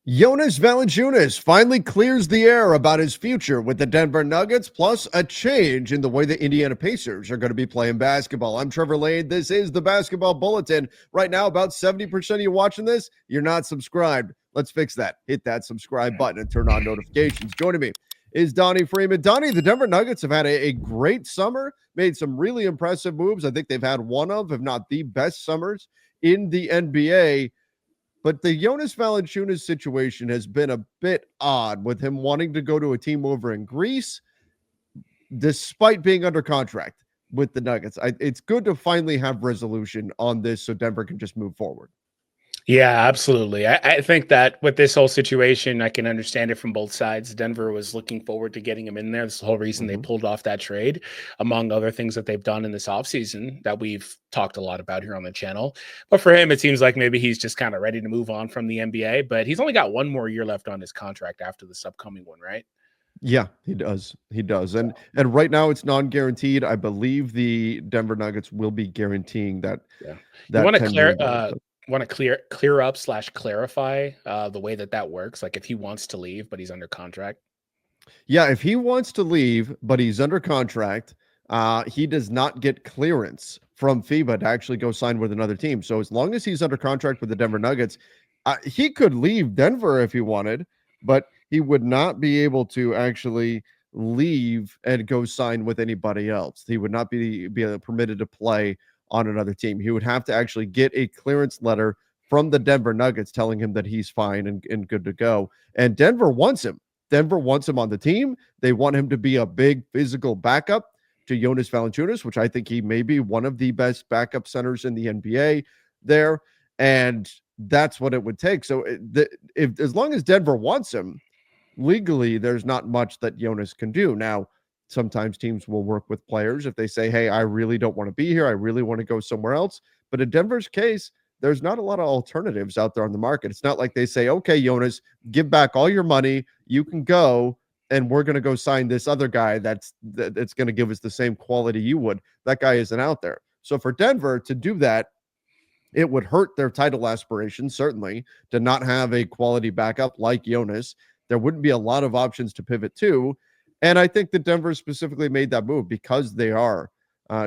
Jonas Valanciunas finally clears the air about his future with the Denver Nuggets, plus a change in the way the Indiana Pacers are going to be playing basketball. I'm Trevor Lane. This is the Basketball Bulletin. Right now, about 70% of you watching this, you're not subscribed. Let's fix that. Hit that subscribe button and turn on notifications. Joining me is Donnie Freeman. Donnie, the Denver Nuggets have had a great summer, made some really impressive moves. I think they've had one of, if not the best summers in the NBA. But the Jonas Valanciunas situation has been a bit odd with him wanting to go to a team over in Greece, despite being under contract with the Nuggets. It's good to finally have resolution on this so Denver can just move forward. Yeah, absolutely. I think that with this whole situation, I can understand it from both sides. Denver was looking forward to getting him in there. That's the whole reason they pulled off that trade, among other things that they've done in this offseason that we've talked a lot about here on the channel. But for him, it seems like maybe he's just kind of ready to move on from the NBA. But he's only got one more year left on his contract after this upcoming one, right? Yeah, he does. He does. And right now it's non-guaranteed. I believe the Denver Nuggets will be guaranteeing that Yeah. You that $10 million. Want to clear up / clarify the way that works, like if he wants to leave but he's under contract. Yeah, if he wants to leave, but he's under contract, he does not get clearance from FIBA to actually go sign with another team. So as long as he's under contract with the Denver Nuggets, he could leave Denver if he wanted, but he would not be able to actually leave and go sign with anybody else. He would not be permitted to play on another team. He would have to actually get a clearance letter from the Denver Nuggets telling him that he's fine and good to go. And Denver wants him. Denver wants him on the team. They want him to be a big physical backup to Jonas Valanciunas, which I think he may be one of the best backup centers in the NBA there. And that's what it would take. So if as long as Denver wants him, legally, there's not much that Jonas can do. Now, sometimes teams will work with players if they say, hey, I really don't want to be here. I really want to go somewhere else. But in Denver's case, there's not a lot of alternatives out there on the market. It's not like they say, okay, Jonas, give back all your money. You can go, and we're going to go sign this other guy that's going to give us the same quality you would. That guy isn't out there. So for Denver to do that, it would hurt their title aspirations, certainly, to not have a quality backup like Jonas. There wouldn't be a lot of options to pivot to. And I think that Denver specifically made that move because they are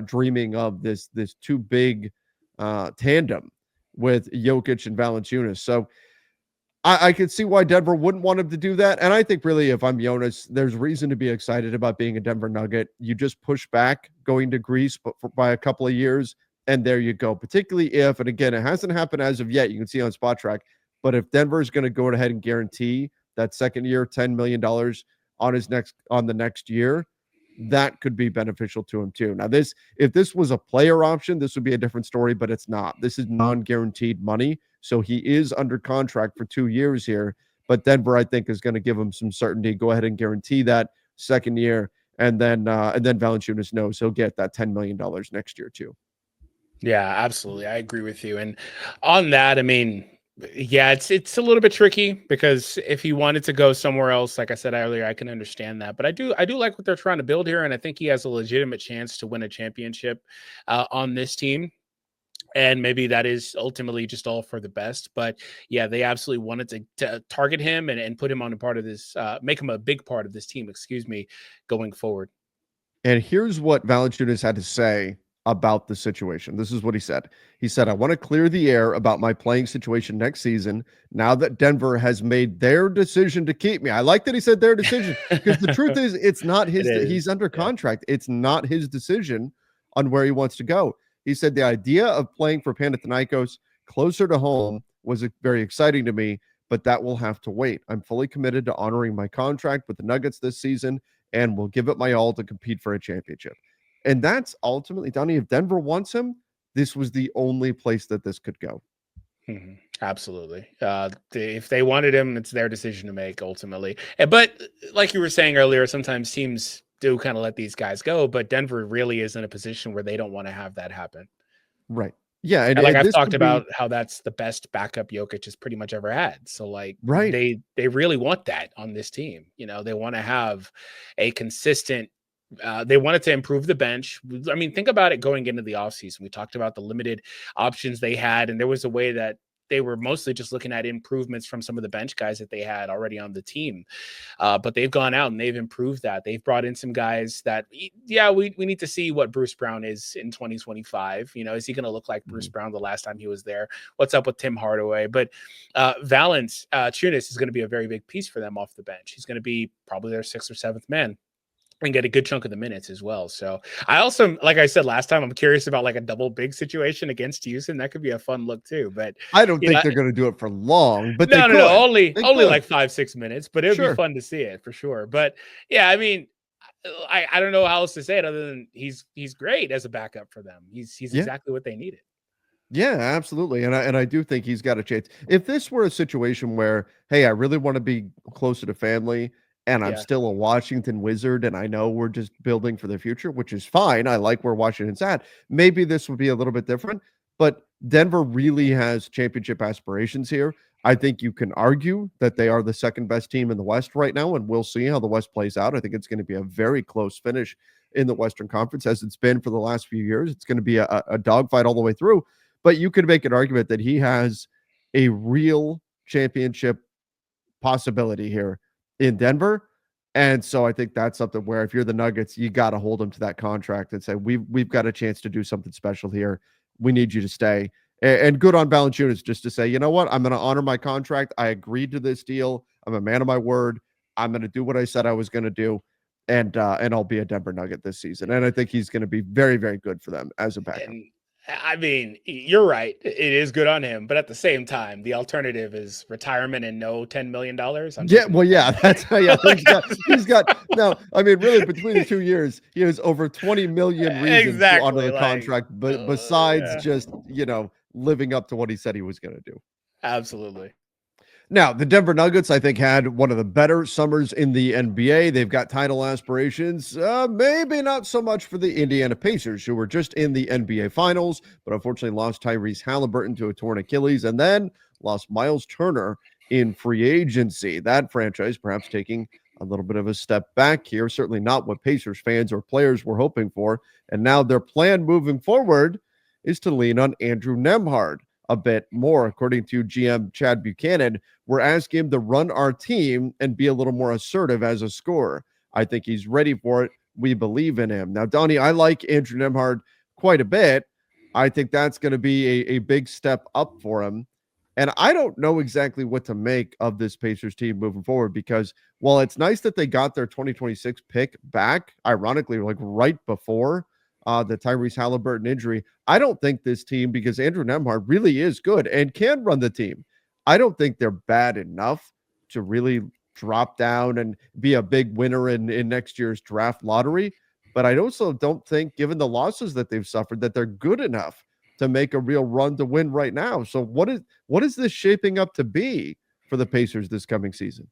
dreaming of this too big tandem with Jokic and Valanciunas. So I could see why Denver wouldn't want him to do that. And I think really, if I'm Jonas, there's reason to be excited about being a Denver Nugget. You just push back going to Greece by a couple of years, and there you go. Particularly if, and again, it hasn't happened as of yet, you can see on Spot Track, but if Denver is going to go ahead and guarantee that second year, $10 million on the next year, that could be beneficial to him too. Now, if this was a player option, this would be a different story, but it's not. This is non-guaranteed money. So he is under contract for 2 years here. But Denver, I think, is going to give him some certainty. Go ahead and guarantee that second year. And then Valanciunas knows he'll get that $10 million next year too. Yeah, absolutely. I agree with you. And on that, I mean, yeah, it's a little bit tricky because if he wanted to go somewhere else, like I said earlier, I can understand that. But I do like what they're trying to build here, and I think he has a legitimate chance to win a championship on this team. And maybe that is ultimately just all for the best. But yeah, they absolutely wanted to target him and put him on a part of this, make him a big part of this team, going forward. And here's what Valanciunas had to say about the situation. This is what he said. He said, I want to clear the air about my playing situation next season now that Denver has made their decision to keep me. I like that he said their decision because the truth is it's not his. He's under contract. It's not his decision on where he wants to go. He said the idea of playing for Panathinaikos closer to home was very exciting to me, but that will have to wait. I'm fully committed to honoring my contract with the Nuggets this season and will give it my all to compete for a championship. And that's ultimately, Donnie, if Denver wants him, this was the only place that this could go. Mm-hmm. Absolutely. If they wanted him, it's their decision to make ultimately. But like you were saying earlier, sometimes teams do kind of let these guys go, but Denver really is in a position where they don't want to have that happen. Right. Yeah. And like I've talked about how that's the best backup Jokic has pretty much ever had. So like they really want that on this team. You know, they want to have a consistent they wanted to improve the bench. I mean, think about it going into the offseason. We talked about the limited options they had, and there was a way that they were mostly just looking at improvements from some of the bench guys that they had already on the team. But they've gone out and they've improved that. They've brought in some guys that, yeah, we need to see what Bruce Brown is in 2025. Is he going to look like Bruce Brown the last time he was there? What's up with Tim Hardaway? But Valanciunas is going to be a very big piece for them off the bench. He's going to be probably their 6th or 7th man and get a good chunk of the minutes as well. So I also, like I said last time, I'm curious about like a double big situation against Houston. That could be a fun look too. But I don't think they're going to do it for long, but no, only could. like 5-6 minutes, but it would be fun to see it for sure. But yeah, I mean, I don't know how else to say it other than he's great as a backup for them. He's exactly what they needed. Yeah, absolutely. And I do think he's got a chance. If this were a situation where, hey, I really want to be closer to family and I'm still a Washington Wizard and I know we're just building for the future, which is fine. I like where Washington's at. Maybe this would be a little bit different, but Denver really has championship aspirations here. I think you can argue that they are the second best team in the West right now, and we'll see how the West plays out. I think it's going to be a very close finish in the Western Conference as it's been for the last few years. It's going to be a dogfight all the way through. But you could make an argument that he has a real championship possibility here in Denver. And so I think that's something where if you're the Nuggets, you got to hold him to that contract and say, we've got a chance to do something special here. We need you to stay. And good on Valanciunas just to say, you know what? I'm going to honor my contract. I agreed to this deal. I'm a man of my word. I'm going to do what I said I was going to do. And I'll be a Denver Nugget this season. And I think he's going to be very, very good for them as a backup. And I mean, you're right. It is good on him, but at the same time, the alternative is retirement and no $10 million. Yeah, well, yeah, that's he's got no. I mean, really, between the 2 years, he has over 20 million reasons to honor the contract, but besides just living up to what he said he was going to do. Absolutely. Now, the Denver Nuggets, I think, had one of the better summers in the NBA. They've got title aspirations. Maybe not so much for the Indiana Pacers, who were just in the NBA Finals, but unfortunately lost Tyrese Halliburton to a torn Achilles and then lost Miles Turner in free agency. That franchise perhaps taking a little bit of a step back here. Certainly not what Pacers fans or players were hoping for. And now their plan moving forward is to lean on Andrew Nembhard a bit more. According to GM Chad Buchanan, we're asking him to run our team and be a little more assertive as a scorer. I think he's ready for it. We believe in him. Now, Donnie, I like Andrew Nembhard quite a bit. I think that's going to be a big step up for him. And I don't know exactly what to make of this Pacers team moving forward because while it's nice that they got their 2026 pick back, ironically, like right before the Tyrese Halliburton injury, I don't think this team, because Andrew Nembhard really is good and can run the team, I don't think they're bad enough to really drop down and be a big winner in next year's draft lottery. But I also don't think, given the losses that they've suffered, that they're good enough to make a real run to win right now. So what is this shaping up to be for the Pacers this coming season?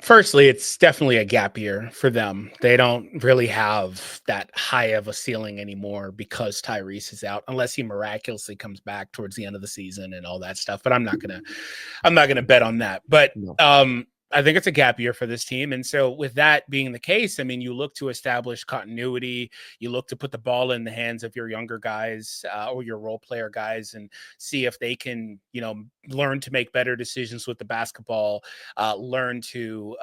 Firstly, it's definitely a gap year for them. They don't really have that high of a ceiling anymore because Tyrese is out, unless he miraculously comes back towards the end of the season and all that stuff. But I'm not gonna bet on that. But no. I think it's a gap year for this team. And so with that being the case, I mean, you look to establish continuity, you look to put the ball in the hands of your younger guys or your role player guys and see if they can, learn to make better decisions with the basketball, learn to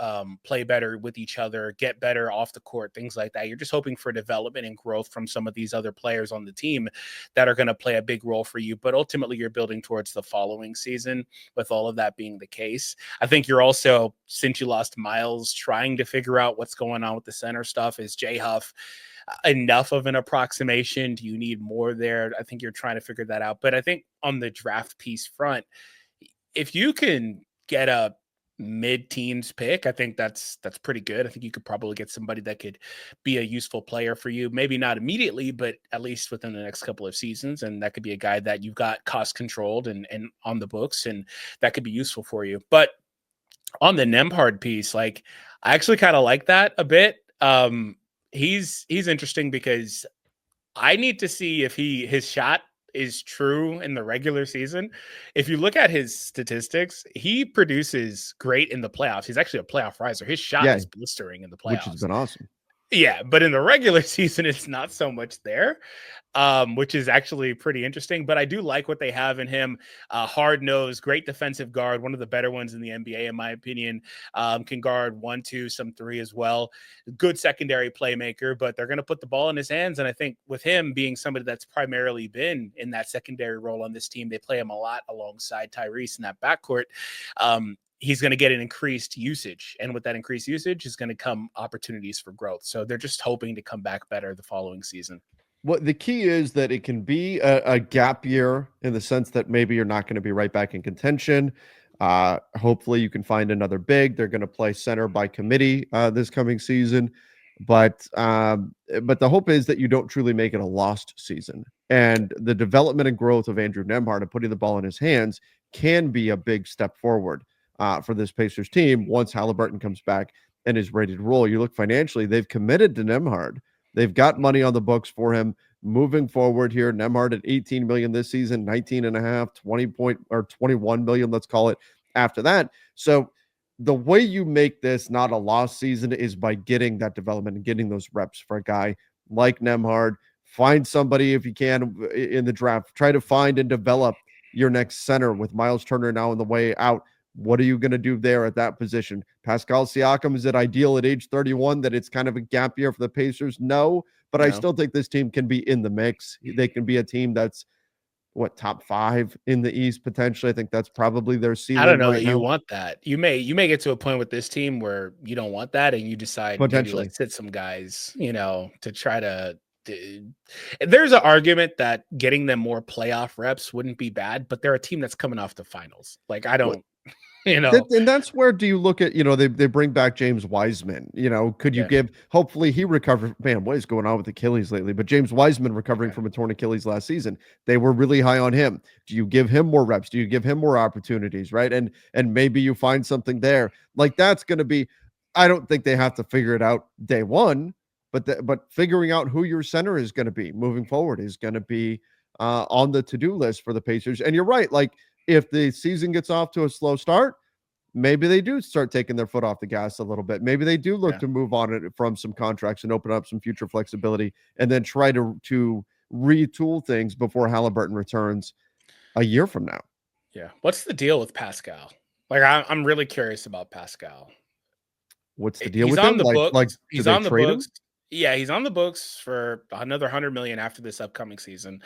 play better with each other, get better off the court, things like that. You're just hoping for development and growth from some of these other players on the team that are going to play a big role for you. But ultimately, you're building towards the following season with all of that being the case. I think you're also, since you lost Miles, trying to figure out what's going on with the center stuff. Is Jay Huff enough of an approximation? Do you need more there? I think you're trying to figure that out. But I think on the draft piece front, if you can get a mid-teens pick, I think that's pretty good. I think you could probably get somebody that could be a useful player for you. Maybe not immediately, but at least within the next couple of seasons. And that could be a guy that you've got cost controlled and on the books, and that could be useful for you. But on the Nembhard piece, like, I actually kind of like that a bit. He's interesting because I need to see if his shot is true in the regular season. If you look at his statistics, he produces great in the playoffs. He's actually a playoff riser. His shot is blistering in the playoffs, which has been awesome. Yeah, but in the regular season, it's not so much there. which is actually pretty interesting. But I do like what they have in him. Hard nosed, great defensive guard, one of the better ones in the NBA, in my opinion. Can guard 1, 2, some 3 as well. Good secondary playmaker, but they're going to put the ball in his hands. And I think with him being somebody that's primarily been in that secondary role on this team, they play him a lot alongside Tyrese in that backcourt. He's going to get an increased usage. And with that increased usage is going to come opportunities for growth. So they're just hoping to come back better the following season. What the key is that it can be a gap year in the sense that maybe you're not going to be right back in contention. Hopefully you can find another big. They're going to play center by committee this coming season, but the hope is that you don't truly make it a lost season. And the development and growth of Andrew Nembhard and putting the ball in his hands can be a big step forward for this Pacers team once Halliburton comes back and is ready to roll. You look financially; they've committed to Nembhard. They've got money on the books for him moving forward here. Nembhard at 18 million this season, 19 and a half, 21 million, let's call it after that. So the way you make this not a lost season is by getting that development and getting those reps for a guy like Nembhard. Find somebody if you can in the draft. Try to find and develop your next center with Miles Turner now on the way out. What are you going to do there at that position? Pascal Siakam, is it ideal at age 31 that it's kind of a gap year for the Pacers? No, but I still think this team can be in the mix. They can be a team that's top 5 in the East potentially. I think that's probably their ceiling. I don't know right that now. you want that. You may get to a point with this team where you don't want that, and you decide maybe let's sit some guys, to try to. There's an argument that getting them more playoff reps wouldn't be bad, but they're a team that's coming off the finals. Like I don't. And that's where do you look at, they bring back James Wiseman, could you give, hopefully he recovered, man, what is going on with Achilles lately, but James Wiseman recovering from a torn Achilles last season, they were really high on him. Do you give him more reps? Do you give him more opportunities? Right. And maybe you find something there like that's going to be, I don't think they have to figure it out day one, but figuring out who your center is going to be moving forward is going to be on the to-do list for the Pacers. And you're right. Like, if the season gets off to a slow start, maybe they do start taking their foot off the gas a little bit. Maybe they do look to move on it from some contracts and open up some future flexibility and then try to retool things before Halliburton returns a year from now. Yeah. What's the deal with Pascal? Like, I'm really curious about Pascal. What's the deal with him? He's on the books. Yeah, he's on the books for another 100 million after this upcoming season.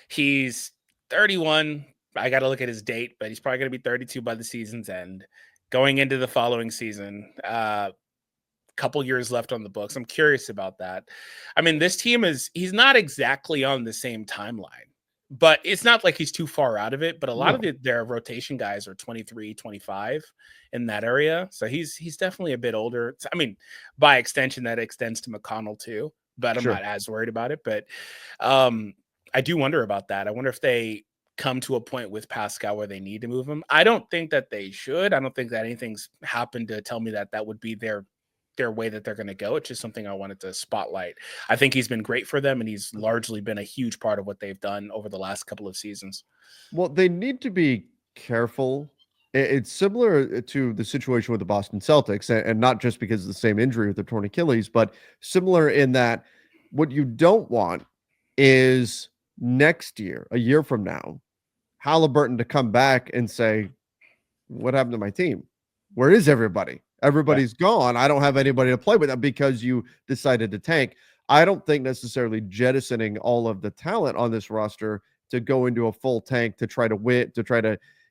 He's 31. I got to look at his date, but he's probably going to be 32 by the season's end. Going into the following season, couple years left on the books. I'm curious about that. I mean, this team he's not exactly on the same timeline, but it's not like he's too far out of it. But a lot of their rotation guys are 23, 25 in that area. So he's definitely a bit older. I mean, by extension, that extends to McConnell too, but I'm not as worried about it. But I do wonder about that. I wonder if they come to a point with Pascal where they need to move him. I don't think that they should. I don't think that anything's happened to tell me that would be their way that they're going to go. It's just something I wanted to spotlight. I think he's been great for them, and he's largely been a huge part of what they've done over the last couple of seasons. Well, they need to be careful. It's similar to the situation with the Boston Celtics, and not just because of the same injury with the torn Achilles, but similar in that what you don't want is next year, a year from now, Halliburton to come back and say, what happened to my team? Where is everybody? Everybody's gone. I don't have anybody to play with them because you decided to tank. I don't think necessarily jettisoning all of the talent on this roster to go into a full tank to try to win,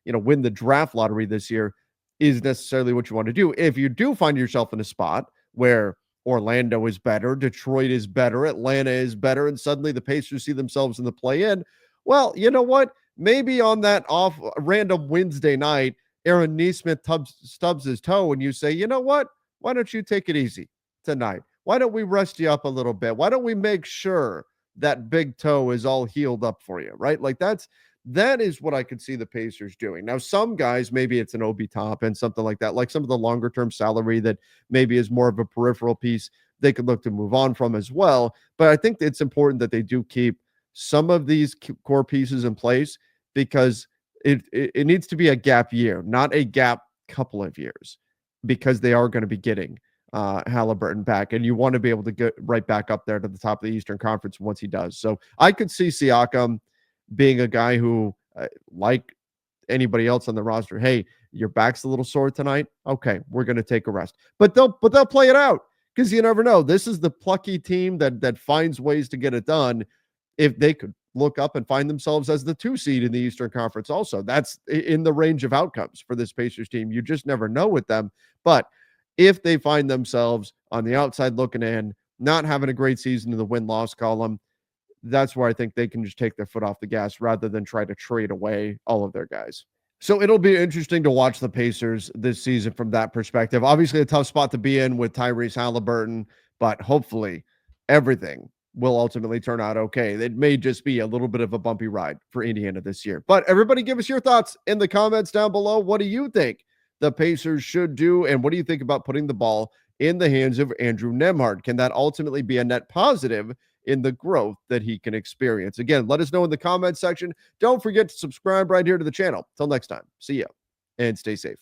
win the draft lottery this year is necessarily what you want to do. If you do find yourself in a spot where Orlando is better, Detroit is better, Atlanta is better, and suddenly the Pacers see themselves in the play-in, well, you know what? Maybe on that off random Wednesday night, Aaron Nesmith stubs his toe and you say, you know what? Why don't you take it easy tonight? Why don't we rest you up a little bit? Why don't we make sure that big toe is all healed up for you, right? Like that is what I could see the Pacers doing. Now, some guys, maybe it's an Obi Top and something like that, like some of the longer term salary that maybe is more of a peripheral piece they could look to move on from as well. But I think it's important that they do keep some of these core pieces in place because it needs to be a gap year, not a gap couple of years, because they are going to be getting Halliburton back, and you want to be able to get right back up there to the top of the Eastern Conference once he does. So I could see Siakam being a guy who, like anybody else on the roster, hey, your back's a little sore tonight. Okay, we're going to take a rest, but they'll play it out because you never know. This is the plucky team that finds ways to get it done. If they could look up and find themselves as the 2 seed in the Eastern Conference, also that's in the range of outcomes for this Pacers team. You just never know with them, but if they find themselves on the outside looking in, not having a great season in the win-loss column, that's where I think they can just take their foot off the gas rather than try to trade away all of their guys. So it'll be interesting to watch the Pacers this season from that perspective. Obviously, a tough spot to be in with Tyrese Halliburton, but hopefully everything will ultimately turn out okay. It may just be a little bit of a bumpy ride for Indiana this year. But everybody give us your thoughts in the comments down below. What do you think the Pacers should do? And what do you think about putting the ball in the hands of Andrew Nembhard? Can that ultimately be a net positive in the growth that he can experience? Again, let us know in the comments section. Don't forget to subscribe right here to the channel. Till next time, see ya and stay safe.